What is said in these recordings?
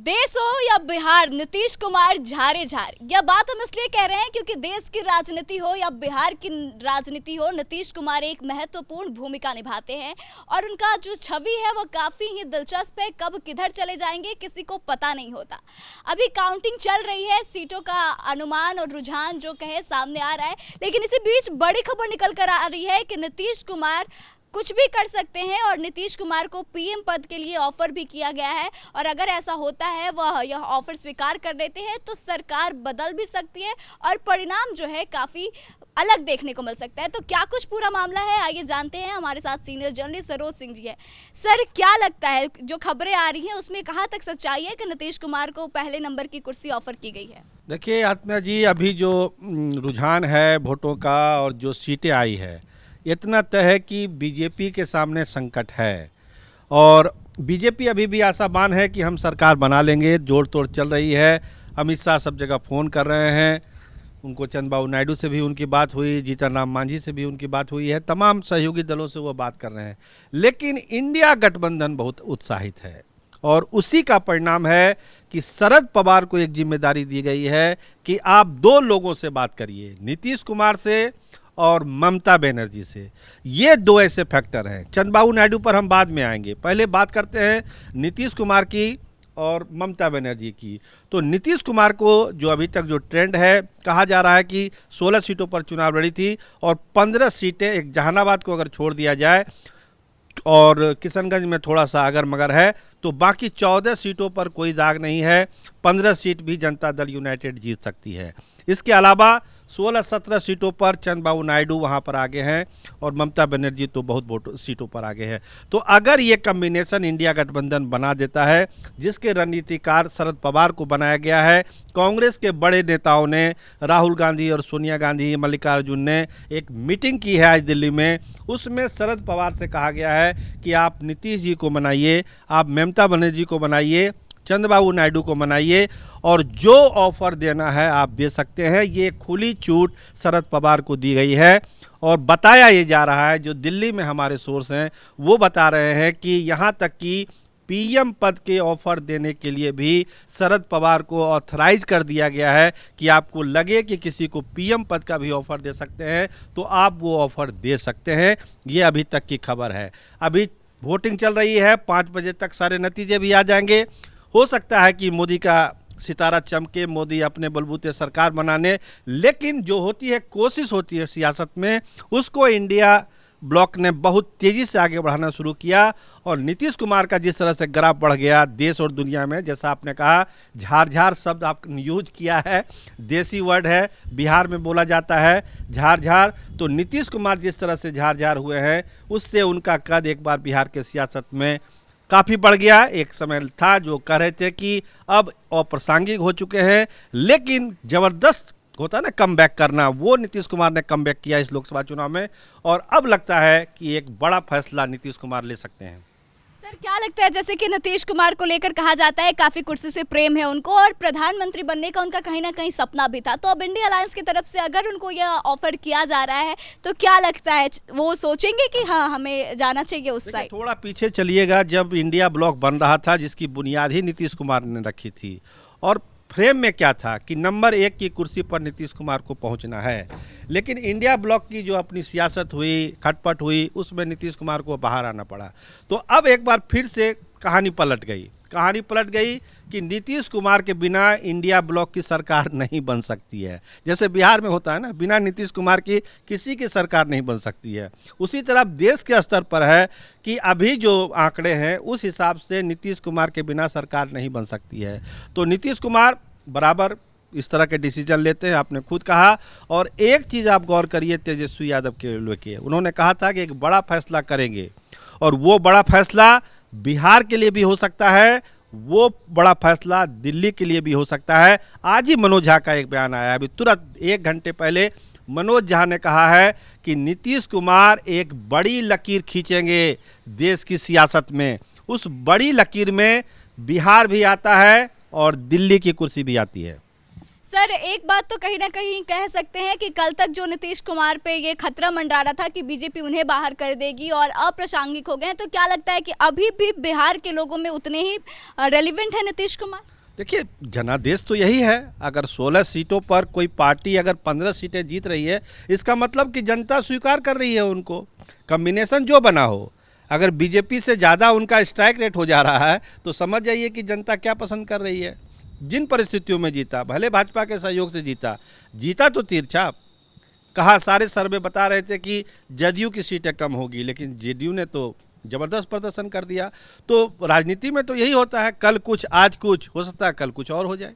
देश हो या बिहार, नीतीश कुमार झारे झार। यह बात हम इसलिए कह रहे हैं क्योंकि देश की राजनीति हो या बिहार की राजनीति हो, नीतीश कुमार एक महत्वपूर्ण भूमिका निभाते हैं और उनका जो छवि है वो काफ़ी ही दिलचस्प है। कब किधर चले जाएंगे किसी को पता नहीं होता। अभी काउंटिंग चल रही है, सीटों का अनुमान और रुझान जो कहे सामने आ रहा है, लेकिन इसी बीच बड़ी खबर निकल कर आ रही है कि नीतीश कुमार कुछ भी कर सकते हैं और नीतीश कुमार को पीएम पद के लिए ऑफर भी किया गया है। और अगर ऐसा होता है, वह यह ऑफर स्वीकार कर लेते हैं तो सरकार बदल भी सकती है और परिणाम जो है काफ़ी अलग देखने को मिल सकता है। तो क्या कुछ पूरा मामला है, आइए जानते हैं। हमारे साथ सीनियर जर्नलिस्ट सरोज सिंह जी है। सर, क्या लगता है जो खबरें आ रही हैं उसमें कहाँ तक सच्चाई है कि नीतीश कुमार को पहले नंबर की कुर्सी ऑफर की गई है? देखिए आत्मा जी, अभी जो रुझान है वोटों का और जो सीटें आई है, इतना तय है कि बीजेपी के सामने संकट है और बीजेपी अभी भी आशावान है कि हम सरकार बना लेंगे। जोड़ तोड़ चल रही है। अमित शाह सब जगह फ़ोन कर रहे हैं, उनको चंद्रबाबू नायडू से भी उनकी बात हुई, जीतन राम मांझी से भी उनकी बात हुई है, तमाम सहयोगी दलों से वो बात कर रहे हैं। लेकिन इंडिया गठबंधन बहुत उत्साहित है और उसी का परिणाम है कि शरद पवार को एक जिम्मेदारी दी गई है कि आप दो लोगों से बात करिए, नीतीश कुमार से और ममता बनर्जी से। ये दो ऐसे फैक्टर हैं। चंद्रबाबू नायडू पर हम बाद में आएंगे, पहले बात करते हैं नीतीश कुमार की और ममता बनर्जी की। तो नीतीश कुमार को जो अभी तक जो ट्रेंड है, कहा जा रहा है कि 16 सीटों पर चुनाव लड़ी थी और 15 सीटें, एक जहानाबाद को अगर छोड़ दिया जाए और किशनगंज में थोड़ा सा अगर मगर है, तो बाकी 14 सीटों पर कोई दाग नहीं है। 15 सीट भी जनता दल यूनाइटेड जीत सकती है। इसके अलावा 16-17 सीटों पर चंद्रबाबू नायडू वहाँ पर आगे हैं और ममता बनर्जी तो बहुत सीटों पर आगे है। तो अगर ये कम्बिनेशन इंडिया गठबंधन बना देता है, जिसके रणनीतिकार शरद पवार को बनाया गया है, कांग्रेस के बड़े नेताओं ने, राहुल गांधी और सोनिया गांधी, मल्लिकार्जुन ने एक मीटिंग की है आज दिल्ली में। उसमें शरद पवार से कहा गया है कि आप नीतीश जी को मनाइए, आप ममता बनर्जी को बनाइए, चंद्रबाबू नायडू को मनाइए और जो ऑफर देना है आप दे सकते हैं। ये खुली छूट शरद पवार को दी गई है और बताया ये जा रहा है, जो दिल्ली में हमारे सोर्स हैं वो बता रहे हैं कि यहाँ तक कि पीएम पद के ऑफर देने के लिए भी शरद पवार को ऑथराइज कर दिया गया है कि आपको लगे कि किसी को पीएम पद का भी ऑफर दे सकते हैं तो आप वो ऑफर दे सकते हैं। ये अभी तक की खबर है। अभी वोटिंग चल रही है, 5 बजे तक सारे नतीजे भी आ जाएंगे। हो सकता है कि मोदी का सितारा चमके, मोदी अपने बलबूते सरकार बनाने, लेकिन जो होती है कोशिश होती है सियासत में, उसको इंडिया ब्लॉक ने बहुत तेज़ी से आगे बढ़ाना शुरू किया। और नीतीश कुमार का जिस तरह से ग्राफ बढ़ गया देश और दुनिया में, जैसा आपने कहा, झार झार शब्द आपने यूज किया है, देसी वर्ड है, बिहार में बोला जाता है झार झार। तो नीतीश कुमार जिस तरह से झार झार हुए हैं, उससे उनका कद एक बार बिहार के सियासत में काफ़ी बढ़ गया। एक समय था जो कह रहे थे कि अब अप्रासंगिक हो चुके हैं, लेकिन ज़बरदस्त होता है ना कम बैक करना, वो नीतीश कुमार ने कम बैक किया इस लोकसभा चुनाव में और अब लगता है कि एक बड़ा फैसला नीतीश कुमार ले सकते हैं। सर, क्या लगता है, जैसे कि नीतीश कुमार को लेकर कहा जाता है काफ़ी कुर्सी से प्रेम है उनको और प्रधानमंत्री बनने का उनका कहीं ना कहीं सपना भी था, तो अब इंडिया अलायंस की तरफ से अगर उनको यह ऑफर किया जा रहा है तो क्या लगता है वो सोचेंगे कि हाँ हमें जाना चाहिए उस साइड? थोड़ा पीछे चलिएगा, जब इंडिया ब्लॉक बन रहा था जिसकी बुनियाद ही नीतीश कुमार ने रखी थी और फ्रेम में क्या था कि नंबर 1 की कुर्सी पर नीतीश कुमार को पहुंचना है, लेकिन इंडिया ब्लॉक की जो अपनी सियासत हुई, खटपट हुई, उसमें नीतीश कुमार को बाहर आना पड़ा। तो अब एक बार फिर से कहानी पलट गई कि नीतीश कुमार के बिना इंडिया ब्लॉक की सरकार नहीं बन सकती है। जैसे बिहार में होता है ना, बिना नीतीश कुमार की किसी की सरकार नहीं बन सकती है। उसी तरह देश के स्तर पर है कि अभी जो आंकड़े हैं उस हिसाब से नीतीश कुमार के बिना सरकार नहीं बन सकती है। तो नीतीश कुमार बराबर इस तरह के डिसीजन लेते हैं, आपने खुद कहा। और एक चीज़ आप गौर करिए तेजस्वी यादव के लेके, उन्होंने कहा था कि एक बड़ा फैसला करेंगे और वो बड़ा फैसला बिहार के लिए भी हो सकता है, वो बड़ा फैसला दिल्ली के लिए भी हो सकता है। आज ही मनोज झा का एक बयान आया है, अभी तुरंत 1 घंटे पहले मनोज झा ने कहा है कि नीतीश कुमार एक बड़ी लकीर खींचेंगे देश की सियासत में। उस बड़ी लकीर में बिहार भी आता है और दिल्ली की कुर्सी भी आती है। सर एक बात तो कहीं ना कहीं कह सकते हैं कि कल तक जो नीतीश कुमार पे ये खतरा मंडरा रहा था कि बीजेपी उन्हें बाहर कर देगी और अप्रासंगिक हो गए हैं, तो क्या लगता है कि अभी भी बिहार के लोगों में उतने ही रेलिवेंट है नीतीश कुमार? देखिए, जनादेश तो यही है। अगर 16 सीटों पर कोई पार्टी अगर 15 सीटें जीत रही है, इसका मतलब कि जनता स्वीकार कर रही है उनको। कॉम्बिनेशन जो बना हो, अगर बीजेपी से ज़्यादा उनका स्ट्राइक रेट हो जा रहा है तो समझ जाइए कि जनता क्या पसंद कर रही है। जिन परिस्थितियों में जीता, भले भाजपा के सहयोग से जीता तो तिरछा। कहा सारे सर्वे बता रहे थे कि जदयू की सीटें कम होगी, लेकिन जेडीयू ने तो ज़बरदस्त प्रदर्शन कर दिया। तो राजनीति में तो यही होता है, कल कुछ आज कुछ हो सकता है, कल कुछ और हो जाए।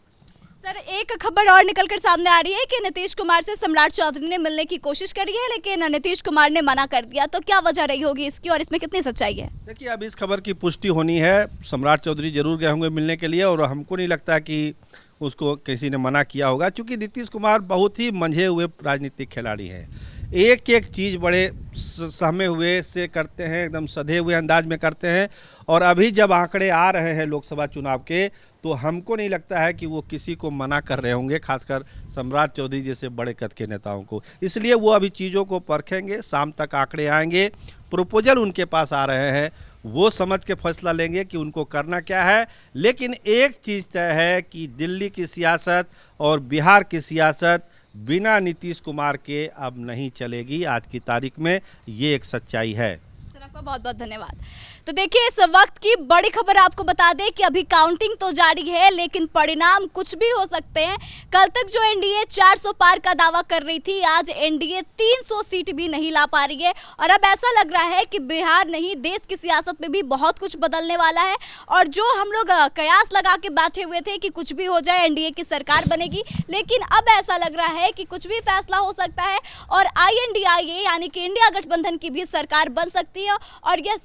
सर एक खबर और निकलकर सामने आ रही है कि नीतीश कुमार से सम्राट चौधरी ने मिलने की कोशिश करी है, लेकिन नीतीश कुमार ने मना कर दिया। तो क्या वजह रही होगी इसकी और इसमें कितनी सच्चाई है? देखिए, अब इस खबर की पुष्टि होनी है। सम्राट चौधरी जरूर गए होंगे मिलने के लिए, और हमको नहीं लगता कि उसको किसी ने मना किया होगा, क्योंकि नीतीश कुमार बहुत ही मंझे हुए राजनीतिक खिलाड़ी हैं। एक एक चीज़ बड़े सहमे हुए से करते हैं, एकदम सधे हुए अंदाज में करते हैं। और अभी जब आंकड़े आ रहे हैं लोकसभा चुनाव के, तो हमको नहीं लगता है कि वो किसी को मना कर रहे होंगे, खासकर सम्राट चौधरी जैसे बड़े कद के नेताओं को। इसलिए वो अभी चीज़ों को परखेंगे, शाम तक आंकड़े आएंगे, प्रपोजल उनके पास आ रहे हैं, वो समझ के फैसला लेंगे कि उनको करना क्या है। लेकिन एक चीज़ तय है कि दिल्ली की सियासत और बिहार की सियासत बिना नीतीश कुमार के अब नहीं चलेगी। आज की तारीख में ये एक सच्चाई है। सर आपका बहुत बहुत धन्यवाद। तो देखिए, इस वक्त की बड़ी खबर आपको बता दें कि अभी काउंटिंग तो जारी है, लेकिन परिणाम कुछ भी हो सकते हैं। कल तक जो एनडीए 400 पार का दावा कर रही थी, आज एनडीए 300 सीट भी नहीं ला पा रही है। और अब ऐसा लग रहा है कि बिहार नहीं, देश की सियासत में भी बहुत कुछ बदलने वाला है। और जो हम लोग कयास लगा के बैठे हुए थे कि कुछ भी हो जाए, एनडीए की सरकार बनेगी, लेकिन अब ऐसा लग रहा है कि कुछ भी फैसला हो सकता है और INDIA यानी कि इंडिया गठबंधन की भी सरकार बन सकती है। और यह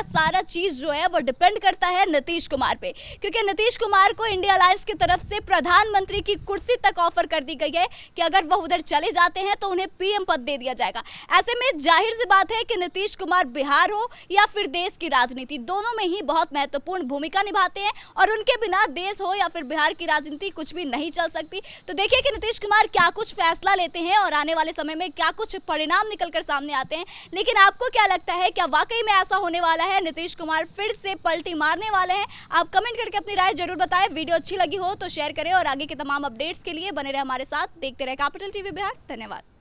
सारा चीज जो है वो डिपेंड करता है नीतीश कुमार पे, क्योंकि नीतीश कुमार को इंडिया अलायंस की तरफ से प्रधानमंत्री की कुर्सी तक ऑफर कर दी गई है कि अगर वह उधर चले जाते हैं तो उन्हें PM पद दे दिया जाएगा। ऐसे में जाहिर सी बात है कि नीतीश कुमार बिहार हो या फिर देश की राजनीति, दोनों में ही बहुत महत्वपूर्ण भूमिका निभाते हैं और उनके बिना देश हो या फिर बिहार की राजनीति कुछ भी नहीं चल सकती। तो देखिए कि नीतीश कुमार क्या कुछ फैसला लेते हैं और आने वाले समय में क्या कुछ परिणाम निकलकर सामने आते हैं। लेकिन आपको क्या लगता है, क्या वाकई में ऐसा होने वाला है, नीतीश कुमार फिर से पलटी मारने वाले हैं? आप कमेंट करके अपनी राय जरूर बताएं। वीडियो अच्छी लगी हो तो शेयर करें और आगे के तमाम अपडेट्स के लिए बने रहे हमारे साथ। देखते रहे कैपिटल TV बिहार। धन्यवाद।